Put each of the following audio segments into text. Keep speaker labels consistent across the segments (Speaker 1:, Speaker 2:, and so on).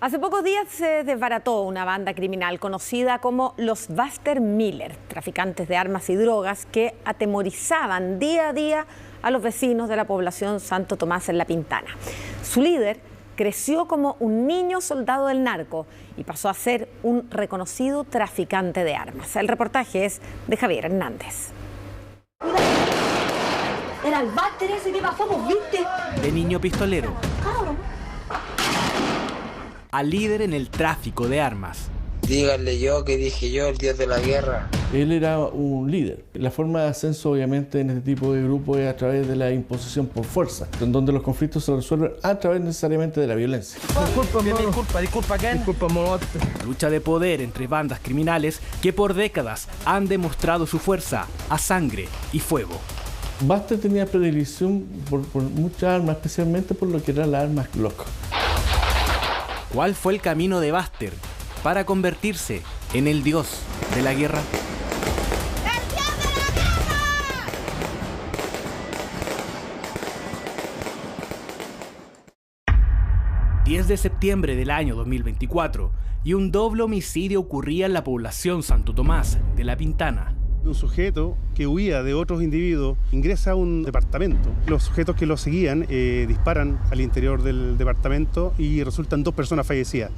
Speaker 1: Hace pocos días se desbarató una banda criminal conocida como los Buster Miller, traficantes de armas y drogas que atemorizaban día a día a los vecinos de la población Santo Tomás en La Pintana. Su líder creció como un niño soldado del narco y pasó a ser un reconocido traficante de armas. El reportaje es de Javier Hernández.
Speaker 2: Era el Buster ese que pasamos, ¿viste?
Speaker 3: De niño pistolero a líder en el tráfico de armas.
Speaker 4: Díganle yo que dije yo, el dios de la guerra.
Speaker 5: Él era un líder. La forma de ascenso, obviamente, en este tipo de grupos es a través de la imposición por fuerza, en donde los conflictos se resuelven a través necesariamente de la violencia.
Speaker 3: Disculpa, ¿quién? Disculpa, lucha de poder entre bandas criminales que por décadas han demostrado su fuerza a sangre y fuego.
Speaker 5: Buster tenía predilección por muchas armas, especialmente por lo que eran las armas Glock.
Speaker 3: ¿Cuál fue el camino de Buster para convertirse en el dios de la guerra?
Speaker 2: ¡El dios de la guerra!
Speaker 3: 10 de septiembre del año 2024 y un doble homicidio ocurría en la población Santo Tomás de La Pintana.
Speaker 6: Un sujeto que huía de otros individuos ingresa a un departamento. Los sujetos que lo seguían disparan al interior del departamento y resultan 2 personas fallecidas.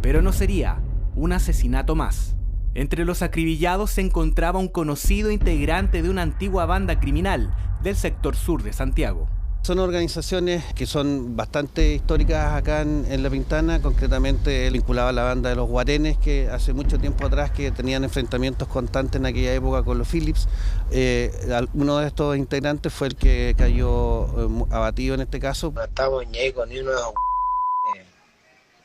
Speaker 3: Pero no sería un asesinato más. Entre los acribillados se encontraba un conocido integrante de una antigua banda criminal del sector sur de Santiago.
Speaker 7: Son organizaciones que son bastante históricas acá en La Pintana, concretamente vinculada a la banda de los Guarenes, que hace mucho tiempo atrás que tenían enfrentamientos constantes en aquella época con los Phillips. Uno de estos integrantes fue el que cayó abatido en este caso.
Speaker 4: No estamos ñecos ni unos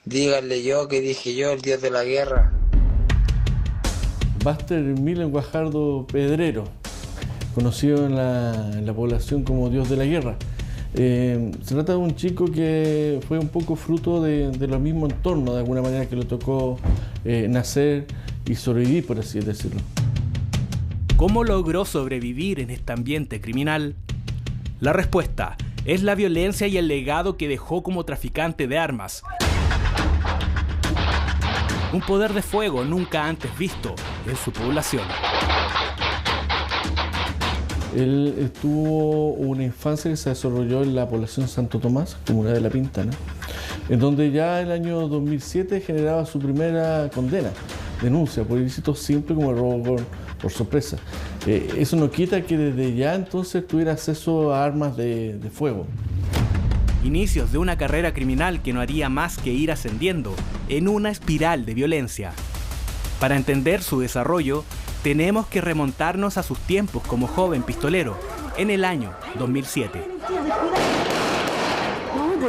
Speaker 4: Díganle yo que dije yo, el dios de la guerra.
Speaker 5: Buster Miller Guajardo Pedrero, conocido en la población como dios de la guerra. Se trata de un chico que fue un poco fruto de los mismos entornos, de alguna manera, que le tocó nacer y sobrevivir, por así decirlo.
Speaker 3: ¿Cómo logró sobrevivir en este ambiente criminal? La respuesta es la violencia y el legado que dejó como traficante de armas. Un poder de fuego nunca antes visto en su población.
Speaker 5: Él tuvo una infancia que se desarrolló en la población Santo Tomás, comuna de La Pintana, en donde ya en el año 2007 generaba su primera condena, denuncia por ilícitos simples como el robo por sorpresa. Eso no quita que desde ya entonces tuviera acceso a armas de fuego.
Speaker 3: Inicios de una carrera criminal que no haría más que ir ascendiendo en una espiral de violencia. Para entender su desarrollo, tenemos que remontarnos a sus tiempos como joven pistolero, en el año 2007.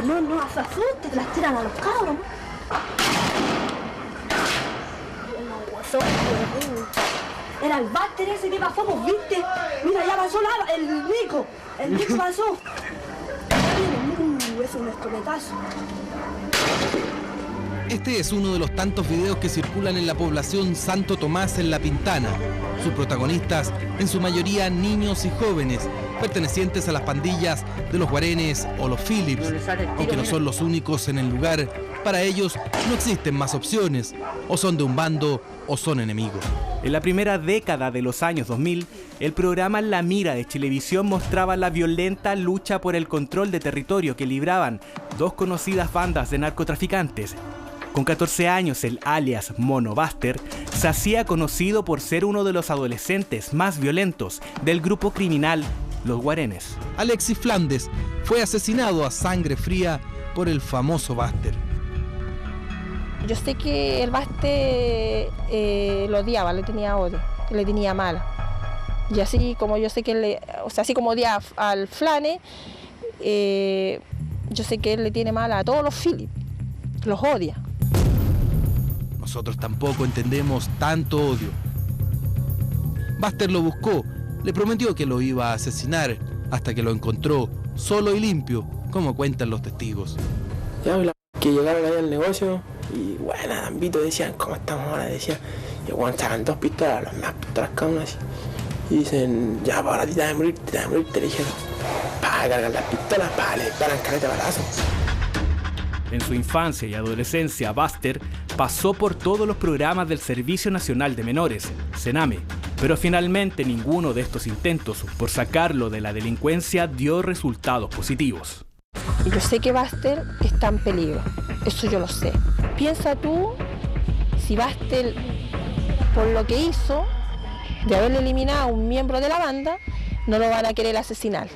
Speaker 2: No, se asustes, las tiran a los cabros. Era el Buster ese que pasamos, ¿viste? Mira, ya pasó el Nico pasó. Es un escopetazo.
Speaker 8: Este es uno de los tantos videos que circulan en la población Santo Tomás en La Pintana. Sus protagonistas, en su mayoría niños y jóvenes, pertenecientes a las pandillas de los Guarenes o los Phillips. Aunque no son los únicos en el lugar, para ellos no existen más opciones. O son de un bando o son enemigos.
Speaker 3: En la primera década de los años 2000, el programa La Mira de Chilevisión mostraba la violenta lucha por el control de territorio que libraban 2 conocidas bandas de narcotraficantes. Con 14 años, el alias Mono Buster se hacía conocido por ser uno de los adolescentes más violentos del grupo criminal Los Guarenes.
Speaker 8: Alexis Flandes fue asesinado a sangre fría por el famoso Buster.
Speaker 9: Yo sé que el Buster lo odiaba, le tenía odio, le tenía mala. Y así como yo sé que así como odia al Flane, yo sé que él le tiene mala a todos los Phillips, los odia.
Speaker 8: Nosotros tampoco entendemos tanto odio. Buster lo buscó, le prometió que lo iba a asesinar, hasta que lo encontró solo y limpio, como cuentan los testigos.
Speaker 10: Ya, que llegaron ahí al negocio y bueno, Ambito decían, ¿cómo estamos ahora? Decían, y bueno, sacan 2 pistolas, las más pistolas cada una así. Y dicen, ya, para ti te vas a morir, te dijeron, para cargar las pistolas, para le paran caleta de balazos.
Speaker 3: En su infancia y adolescencia, Buster pasó por todos los programas del Servicio Nacional de Menores, Sename, pero finalmente ninguno de estos intentos por sacarlo de la delincuencia dio resultados positivos.
Speaker 9: Yo sé que Buster está en peligro, eso yo lo sé. Piensa tú, si Buster, por lo que hizo, de haberle eliminado a un miembro de la banda, no lo van a querer asesinar.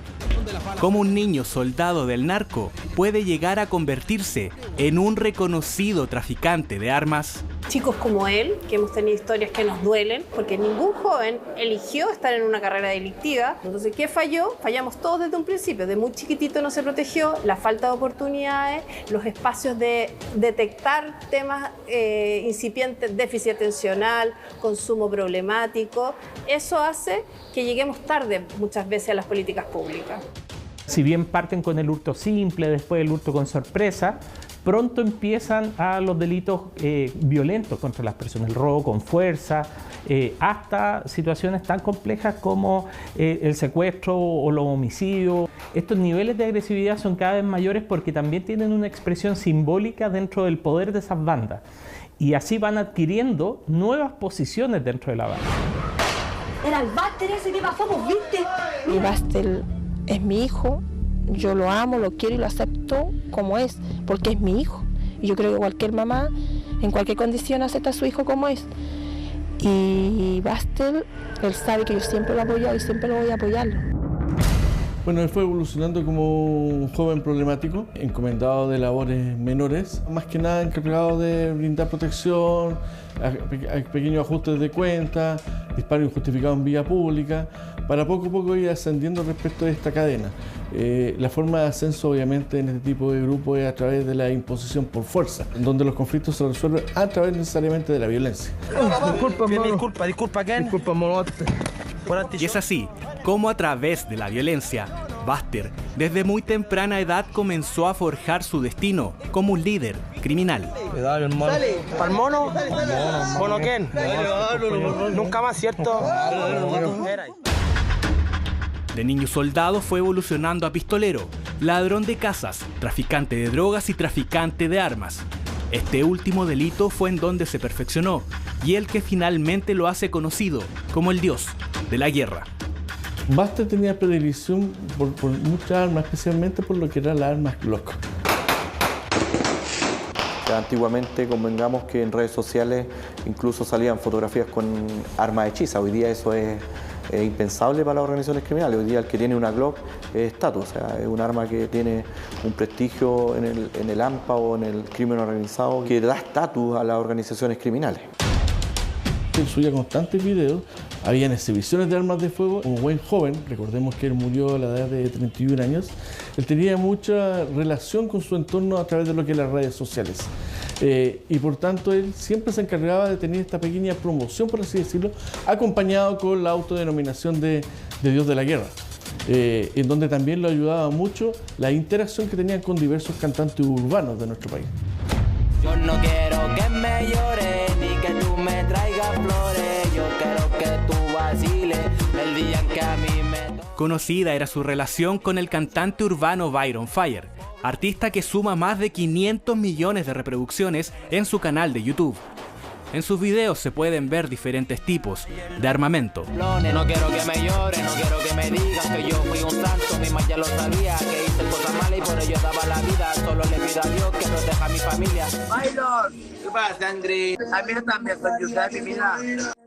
Speaker 3: Cómo un niño soldado del narco puede llegar a convertirse en un reconocido traficante de armas.
Speaker 11: Chicos como él, que hemos tenido historias que nos duelen, porque ningún joven eligió estar en una carrera delictiva. Entonces, ¿qué falló? Fallamos todos desde un principio. De muy chiquitito no se protegió, la falta de oportunidades, los espacios de detectar temas incipientes, déficit atencional, consumo problemático. Eso hace que lleguemos tarde muchas veces a las políticas públicas.
Speaker 12: Si bien parten con el hurto simple, después el hurto con sorpresa, pronto empiezan a los delitos violentos contra las personas, el robo con fuerza, hasta situaciones tan complejas como el secuestro o los homicidios. Estos niveles de agresividad son cada vez mayores porque también tienen una expresión simbólica dentro del poder de esas bandas. Y así van adquiriendo nuevas posiciones dentro de la banda.
Speaker 2: Era el Buster ese que pasamos, ¿viste?
Speaker 9: Mi Buster es mi hijo, yo lo amo, lo quiero y lo acepto como es, porque es mi hijo. Y yo creo que cualquier mamá, en cualquier condición, acepta a su hijo como es. Y Buster, él sabe que yo siempre lo he apoyado y siempre lo voy a apoyarlo.
Speaker 5: Bueno, él fue evolucionando como un joven problemático, encomendado de labores menores, más que nada encargado de brindar protección, pequeños ajustes de cuenta, disparos injustificados en vía pública, para poco a poco ir ascendiendo respecto de esta cadena. La forma de ascenso, obviamente, en este tipo de grupo es a través de la imposición por fuerza, donde los conflictos se resuelven a través necesariamente de la violencia.
Speaker 13: Disculpa, ¿quién? Disculpa, mono.
Speaker 3: Y es así como a través de la violencia, Buster desde muy temprana edad comenzó a forjar su destino como un líder criminal.
Speaker 13: Cuidado, hermano. ¿Para el mono? ¿Mono quién? Nunca más, ¿cierto?
Speaker 3: De niño soldado fue evolucionando a pistolero, ladrón de casas, traficante de drogas y traficante de armas. Este último delito fue en donde se perfeccionó y el que finalmente lo hace conocido como el dios de la guerra.
Speaker 5: Buster tenía predilección por muchas armas, especialmente por lo que eran las armas Glock.
Speaker 14: Antiguamente, convengamos que en redes sociales incluso salían fotografías con armas hechizas. Hoy día eso es impensable para las organizaciones criminales. Hoy día el que tiene una Glock es estatus, o sea, es un arma que tiene un prestigio en el AMPA o en el crimen organizado que da estatus a las organizaciones criminales.
Speaker 5: Él subía constantes videos, habían exhibiciones de armas de fuego. Como buen joven, recordemos que él murió a la edad de 31 años, él tenía mucha relación con su entorno a través de lo que eran las redes sociales. Y por tanto él siempre se encargaba de tener esta pequeña promoción, por así decirlo, acompañado con la autodenominación de Dios de la Guerra, en donde también lo ayudaba mucho la interacción que tenían con diversos cantantes urbanos de nuestro país.
Speaker 15: Yo no quiero que me llores ni que tú me traigas flores, yo quiero que tú vaciles el día en que a mí me...
Speaker 3: Conocida era su relación con el cantante urbano Byron Fire, artista que suma más de 500 millones de reproducciones en su canal de YouTube. En sus videos se pueden ver diferentes tipos de armamento.
Speaker 15: No quiero que me llores, no quiero que me digas que yo fui un santo, mi madre ya lo sabía, que hice cosas malas y por ello daba la vida, solo le pido a Dios que proteja a mi familia.
Speaker 16: Byron, ¿qué pasa, sangre? A mí también con mi vida.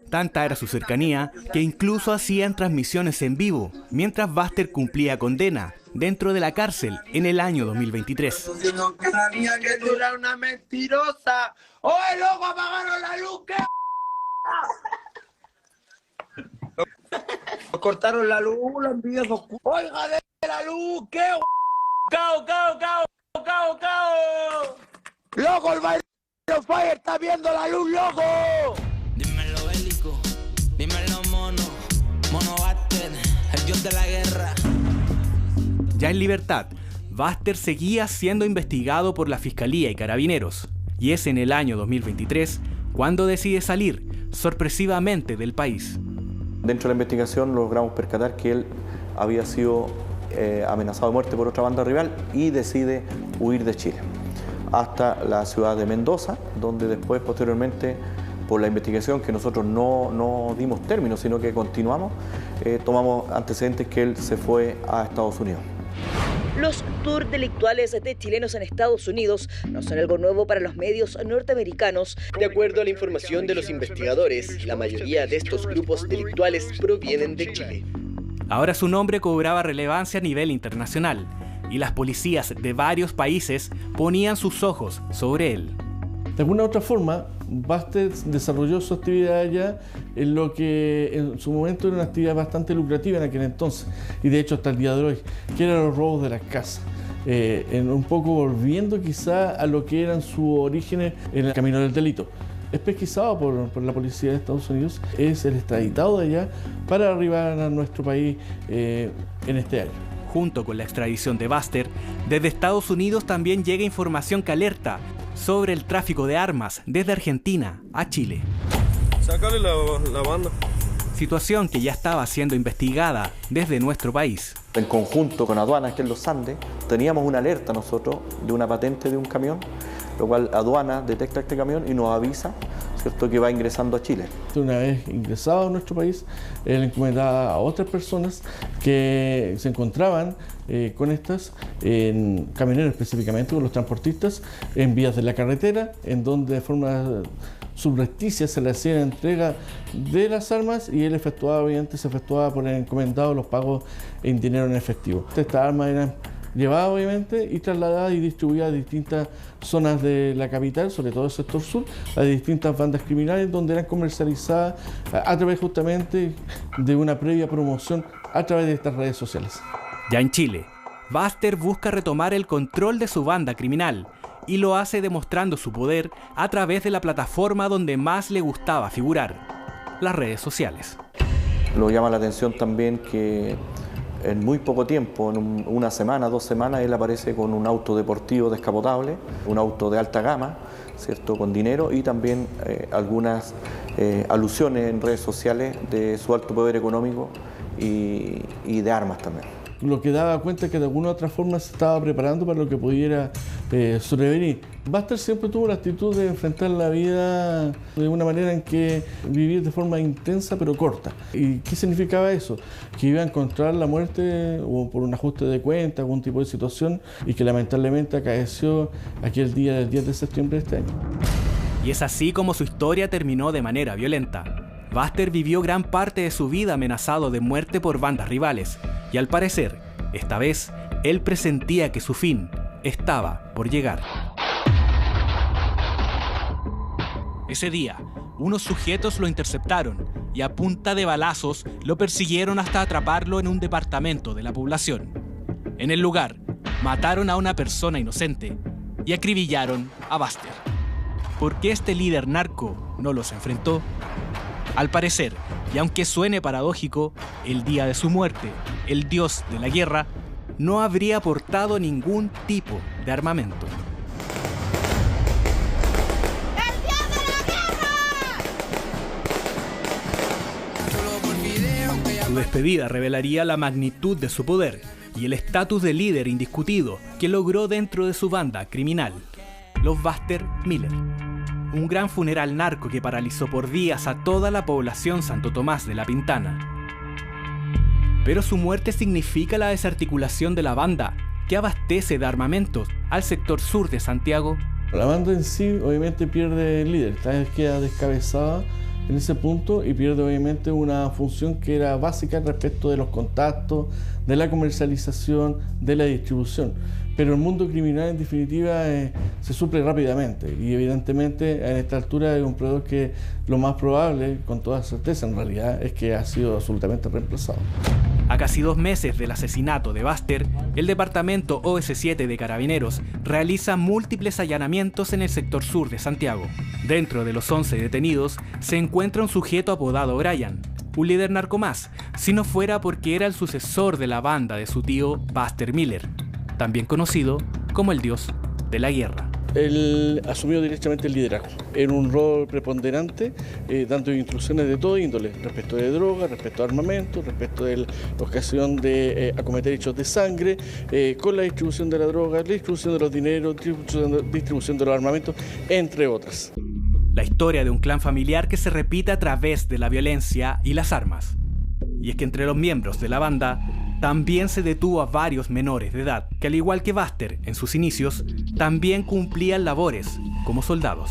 Speaker 3: Tanta era su cercanía que incluso hacían transmisiones en vivo, mientras Buster cumplía condena dentro de la cárcel en el año 2023.
Speaker 16: Sino que sabía que tú eras una mentirosa. ¡Oye, loco, apagaron la luz! ¿Qué? Nos cortaron la luz, los envíos oscuros. ¡Oiga, de la luz! ¿Qué? ¡Cao! ¡Loco, el Byron Fire está viendo la luz, loco!
Speaker 15: Dímelo bélico, dímelo mono Buster, el dios de la guerra.
Speaker 3: Ya en libertad, Buster seguía siendo investigado por la Fiscalía y Carabineros, y es en el año 2023 cuando decide salir sorpresivamente del país.
Speaker 14: Dentro de la investigación logramos percatar que él había sido amenazado de muerte por otra banda rival y decide huir de Chile. hasta la ciudad de Mendoza, donde después, posteriormente, por la investigación que nosotros no dimos término, sino que continuamos, tomamos antecedentes que él se fue a Estados Unidos.
Speaker 17: Los tours delictuales de chilenos en Estados Unidos no son algo nuevo para los medios norteamericanos.
Speaker 18: De acuerdo a la información de los investigadores, la mayoría de estos grupos delictuales provienen de Chile.
Speaker 3: Ahora su nombre cobraba relevancia a nivel internacional y las policías de varios países ponían sus ojos sobre él.
Speaker 5: De alguna u otra forma, Buster desarrolló su actividad allá en lo que en su momento era una actividad bastante lucrativa en aquel entonces, y de hecho hasta el día de hoy, que eran los robos de las casas. Un poco volviendo quizá a lo que eran sus orígenes en el camino del delito. Es pesquisado por la policía de Estados Unidos, es el extraditado de allá para arribar a nuestro país en este año.
Speaker 3: Junto con la extradición de Buster, desde Estados Unidos también llega información que alerta sobre el tráfico de armas desde Argentina a Chile.
Speaker 19: Sácale la banda.
Speaker 3: Situación que ya estaba siendo investigada desde nuestro país.
Speaker 14: En conjunto con aduanas aquí en los Andes, teníamos una alerta nosotros de una patente de un camión, lo cual aduana detecta este camión y nos avisa, ¿cierto?, que va ingresando a Chile.
Speaker 5: Una vez ingresado a nuestro país, él encomendaba a otras personas que se encontraban con estas, en camioneros específicamente, con los transportistas, en vías de la carretera, en donde de forma subrepticia se le hacía la entrega de las armas y él se efectuaba por el encomendado los pagos en dinero en efectivo. Estas armas eran llevadas obviamente y trasladadas y distribuidas a distintas zonas de la capital, sobre todo el sector sur, a distintas bandas criminales donde eran comercializadas a través justamente de una previa promoción a través de estas redes sociales.
Speaker 3: Ya en Chile, Buster busca retomar el control de su banda criminal y lo hace demostrando su poder a través de la plataforma donde más le gustaba figurar, las redes sociales.
Speaker 14: Lo llama la atención también que en muy poco tiempo, en una semana, 2 semanas, él aparece con un auto deportivo descapotable, un auto de alta gama, ¿cierto?, con dinero y también algunas alusiones en redes sociales de su alto poder económico y de armas también.
Speaker 5: Lo que daba cuenta que de alguna u otra forma se estaba preparando para lo que pudiera sobrevenir. Buster siempre tuvo la actitud de enfrentar la vida de una manera en que vivir de forma intensa pero corta. ¿Y qué significaba eso? Que iba a encontrar la muerte o por un ajuste de cuenta, algún tipo de situación, y que lamentablemente acaeció aquel día del 10 de septiembre de este año.
Speaker 3: Y es así como su historia terminó de manera violenta. Buster vivió gran parte de su vida amenazado de muerte por bandas rivales, y al parecer, esta vez, él presentía que su fin estaba por llegar. Ese día, unos sujetos lo interceptaron y a punta de balazos lo persiguieron hasta atraparlo en un departamento de la población. En el lugar, mataron a una persona inocente y acribillaron a Buster. ¿Por qué este líder narco no los enfrentó? Al parecer, y aunque suene paradójico, el día de su muerte, el dios de la guerra, no habría portado ningún tipo de armamento. Su despedida revelaría la magnitud de su poder y el estatus de líder indiscutido que logró dentro de su banda criminal, los Buster Miller. Un gran funeral narco que paralizó por días a toda la población Santo Tomás de la Pintana. Pero su muerte significa la desarticulación de la banda, que abastece de armamentos al sector sur de Santiago.
Speaker 5: La banda en sí obviamente pierde el líder, esta vez queda descabezada en ese punto y pierde obviamente una función que era básica respecto de los contactos, de la comercialización, de la distribución. Pero el mundo criminal en definitiva se suple rápidamente y evidentemente a esta altura es un proveedor que lo más probable, con toda certeza en realidad, es que ha sido absolutamente reemplazado.
Speaker 3: A casi 2 meses del asesinato de Buster, el departamento OS7 de Carabineros realiza múltiples allanamientos en el sector sur de Santiago. Dentro de los 11 detenidos se encuentra un sujeto apodado Brian, un líder narco más, si no fuera porque era el sucesor de la banda de su tío Buster Miller, también conocido como el dios de la guerra.
Speaker 5: Él asumió directamente el liderazgo. Era un rol preponderante, dando instrucciones de todo índole, respecto de droga, respecto a armamento, respecto de la ocasión de acometer hechos de sangre, con la distribución de la droga, la distribución de los dineros, distribución de los armamentos, entre otras.
Speaker 3: La historia de un clan familiar que se repite a través de la violencia y las armas. Y es que entre los miembros de la banda también se detuvo a varios menores de edad, que al igual que Buster en sus inicios, también cumplían labores como soldados.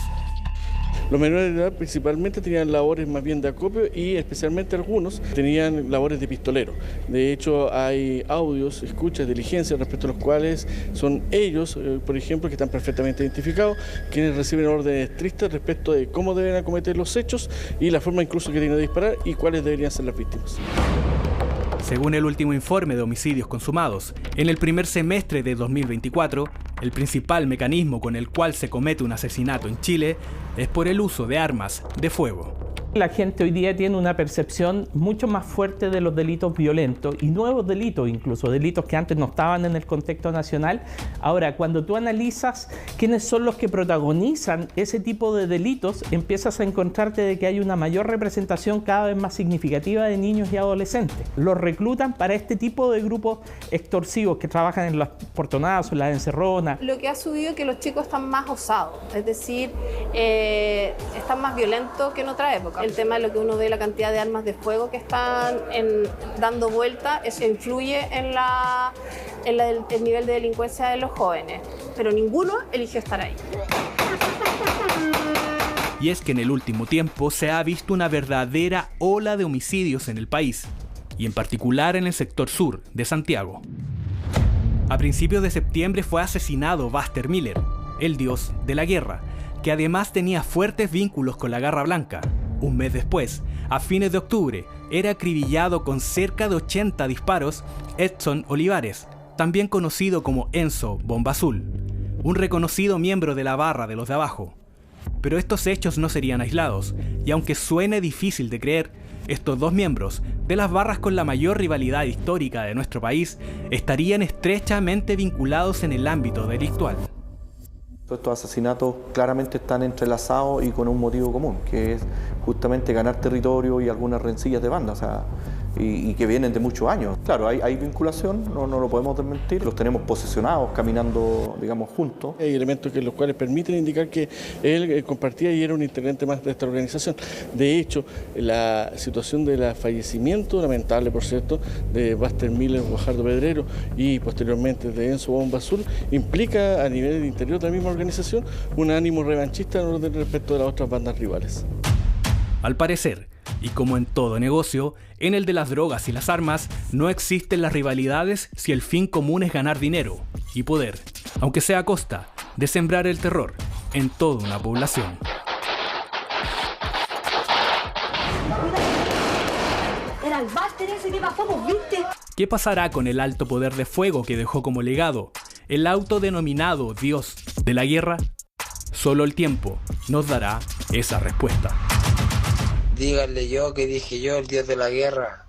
Speaker 5: Los menores de edad principalmente tenían labores más bien de acopio y especialmente algunos tenían labores de pistolero. De hecho hay audios, escuchas, diligencias respecto a los cuales son ellos, por ejemplo, que están perfectamente identificados, quienes reciben órdenes estrictas respecto de cómo deben acometer los hechos y la forma incluso que tienen de disparar y cuáles deberían ser las víctimas.
Speaker 3: Según el último informe de homicidios consumados, en el primer semestre de 2024, el principal mecanismo con el cual se comete un asesinato en Chile es por el uso de armas de fuego.
Speaker 12: La gente hoy día tiene una percepción mucho más fuerte de los delitos violentos y nuevos delitos, incluso delitos que antes no estaban en el contexto nacional. Ahora, cuando tú analizas quiénes son los que protagonizan ese tipo de delitos, empiezas a encontrarte de que hay una mayor representación cada vez más significativa de niños y adolescentes. Los reclutan para este tipo de grupos extorsivos que trabajan en los portonazos, en las encerronas.
Speaker 11: Lo que ha subido es que los chicos están más osados, es decir, están más violentos que en otra época. El tema de lo que uno ve, la cantidad de armas de fuego que están dando vuelta, eso influye en el nivel de delincuencia de los jóvenes, pero ninguno eligió estar ahí.
Speaker 3: Y es que en el último tiempo se ha visto una verdadera ola de homicidios en el país, y en particular en el sector sur de Santiago. A principios de septiembre fue asesinado Buster Miller, el dios de la guerra, que además tenía fuertes vínculos con la Garra Blanca. Un mes después, a fines de octubre, era acribillado con cerca de 80 disparos Edson Olivares, también conocido como Enzo Bomba Azul, un reconocido miembro de la barra de los de abajo. Pero estos hechos no serían aislados, y aunque suene difícil de creer, estos dos miembros de las barras con la mayor rivalidad histórica de nuestro país estarían estrechamente vinculados en el ámbito delictual.
Speaker 14: Estos asesinatos claramente están entrelazados y con un motivo común, que es justamente ganar territorio y algunas rencillas de banda, o sea, y que vienen de muchos años. Claro, hay vinculación, no lo podemos desmentir, los tenemos posicionados, caminando, digamos, juntos.
Speaker 5: Hay elementos que los cuales permiten indicar que él compartía y era un integrante más de esta organización. De hecho, la situación del fallecimiento, lamentable por cierto, de Buster Miller, Guajardo Pedrero y posteriormente de Enzo Bomba Azul, implica a nivel del interior de la misma organización un ánimo revanchista en orden respecto de las otras bandas rivales.
Speaker 3: Al parecer, y como en todo negocio, en el de las drogas y las armas no existen las rivalidades si el fin común es ganar dinero y poder, aunque sea a costa de sembrar el terror en toda una población.
Speaker 2: Era el Buster ese que bajamos, ¿viste?
Speaker 3: ¿Qué pasará con el alto poder de fuego que dejó como legado el autodenominado Dios de la guerra? Solo el tiempo nos dará esa respuesta.
Speaker 4: Díganle yo que dije yo, el dios de la guerra.